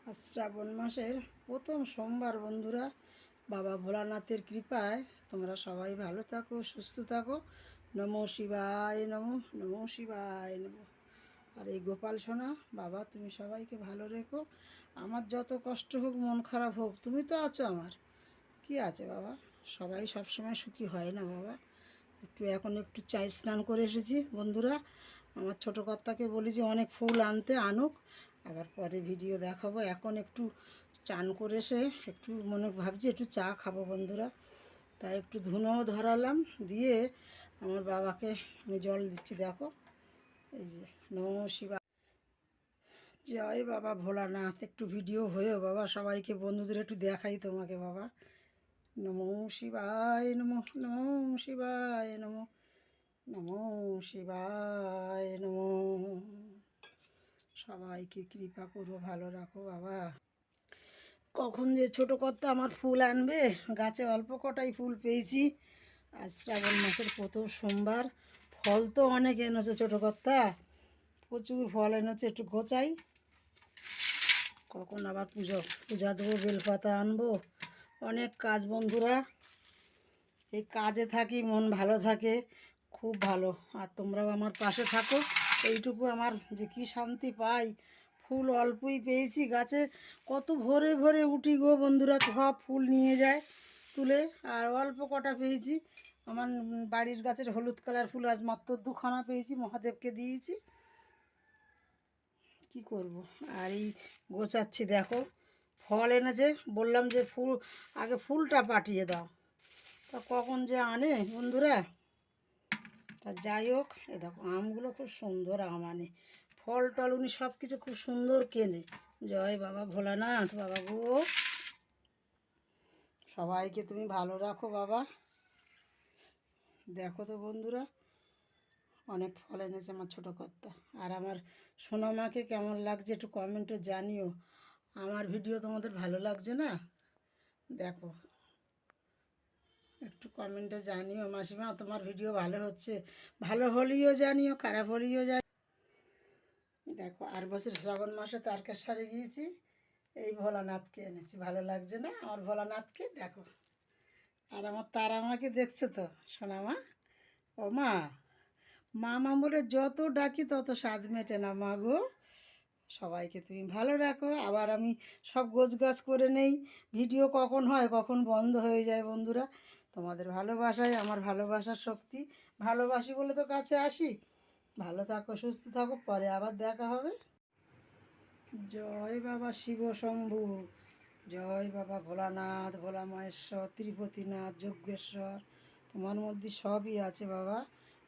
আজ শ্রাবণ মাসের প্রথম সোমবার বন্ধুরা, বাবা ভোলানাথের কৃপায় তোমরা সবাই ভালো থাকো, সুস্থ থাকো। নমো শিবায় নমো, নমো শিবায় নমো। আর এই গোপাল সোনা, বাবা তুমি সবাইকে ভালো রেখো। আমার যত কষ্ট হোক, মন খারাপ হোক, তুমি তো আছো আমার। কি আছে বাবা, সবাই সবসময় সুখী হয় না বাবা। এখন একটু চাই স্নান করে এসেছি বন্ধুরা। আমার ছোটো কর্তাকে বলি যে অনেক ফুল আনতে, আনুক, আবার পরে ভিডিও দেখাবো। এখন একটু চান করে এসে একটু ভাবছি একটু চা খাবো বন্ধুরা। তাই একটু ধুনোও ধরালাম, দিয়ে আমার বাবাকে আমি জল দিচ্ছি। দেখো এই যে, নমঃ শিবা, জয় বাবা ভোলানাথ। একটু ভিডিও হয়েও বাবা সবাইকে, বন্ধুদের একটু দেখাই তোমাকে বাবা। নমঃ শিবায় নমঃ, নমঃ শিবায় নমঃ, নমঃ শিবায় নমঃ। সবাইকে কৃপা করো, ভালো রাখো বাবা। কখন যে ছোটো কর্তা আমার ফুল আনবে, গাছে অল্প কটাই ফুল পেয়েছি। আজ শ্রাবণ মাসের প্রথম সোমবার। ফল তো অনেক এনেছে ছোটো কর্তা, প্রচুর ফল এনেছে। একটু গোছাই, কখন আবার পূজা দেবো, বেলপাতা আনবো। অনেক কাজ বন্ধুরা, এই কাজে থাকি, মন ভালো থাকে, খুব ভালো। আর তোমরাও আমার পাশে থাকো, এইটুকু আমার যে কি শান্তি পাই। ফুল অল্পই পেয়েছি গাছে, কত ভোরে ভোরে উঠি গো বন্ধুরা, সব ফুল নিয়ে যায় তুলে। আর অল্প কটা পেয়েছি, আমার বাড়ির গাছের হলুদ কালার ফুল আজ মাত্র দুখানা পেয়েছি, মহাদেবকে দিয়েছি। কি করব। আর এই গোছাচ্ছি, দেখো ফল এনেছে। বললাম যে আগে ফুলটা পাঠিয়ে দাও, তা কখন যে আনে বন্ধুরা। তা যাই হোক, এ দেখো আমগুলো খুব সুন্দর আম আনে, ফল টল উনি সব কিছু খুব সুন্দর কেনে। জয় বাবা ভোলানাথ, বাবা গো সবাইকে তুমি ভালো রাখো বাবা। দেখো তো বন্ধুরা, অনেক ফল এনেছে আমার ছোটো কর্তা। আর আমার সোনামাকে কেমন লাগছে একটু কমেন্টে জানিও। আমার ভিডিও তোমাদের ভালো লাগছে না? দেখো একটু কমেন্টে জানিও মাসিমা, তোমার ভিডিও ভালো হচ্ছে। ভালো হলেও জানিও, খারাপ হলেও জানিও। দেখো আর বছর শ্রাবণ মাসে তারকেশ্বরে গিয়েছি, এই ভোলানাথকে এনেছি। ভালো লাগছে না আমার ভোলানাথকে? দেখো। আর আমার তারা মাকে দেখছো তো, সোনামা। ও মা, মা মা বলে যত ডাকি তত স্বাদ মেটে না মা গো। সবাইকে তুমি ভালো রাখো। আবার আমি সব গোছগাছ করে নেই, ভিডিও কখন হয় কখন বন্ধ হয়ে যায় বন্ধুরা। তোমাদের ভালোবাসায় আমার ভালোবাসার শক্তি, ভালোবাসি বলে তো কাছে আসি। ভালো থাকো, সুস্থ থাকো, পরে আবার দেখা হবে। জয় বাবা শিব শম্ভু, জয় বাবা ভোলানাথ, ভোলা মহেশ্বর, ত্রিপতিনাথ, যজ্ঞেশ্বর। তোমার মধ্যে সবই আছে বাবা।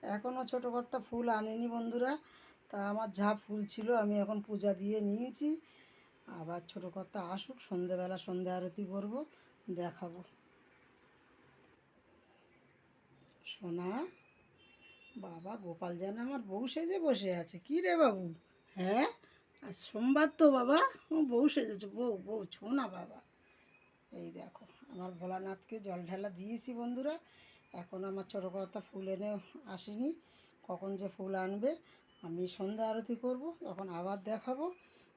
এখনও ছোটো কর্তা ফুল আনেনি বন্ধুরা। তা আমার যা ফুল ছিল আমি এখন পূজা দিয়ে নিয়েছি। আবার ছোটো কর্তা আসুক, সন্ধেবেলা সন্ধে আরতি করবো, দেখাবো। সোনা বাবা, গোপাল যেন আমার বউ সেজে বসে আছে। কি রে বাবু? হ্যাঁ, আজ সোমবার তো বাবা, ও বউ সেজেছে, বউ বউ ছো না বাবা। এই দেখো আমার ভোলানাথকে জল ঢালা দিয়েছি বন্ধুরা। এখন আমার ছোটো কথা ফুল এনে আসেনি, কখন যে ফুল আনবে। আমি সন্ধ্যা আরতি করব, তখন আবার দেখাবো।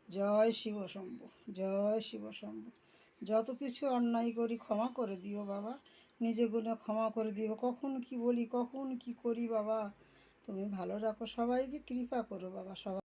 জয় শিব শম্ভু, জয় শিব শম্ভু। যত কিছু অন্যায় করি ক্ষমা করে দিও বাবা, নিজে গুণে ক্ষমা করে দিও। কখন কি বলি, কখন কি করি বাবা, তুমি ভালো রাখো, সবাইকে কৃপা করো বাবা। সবাই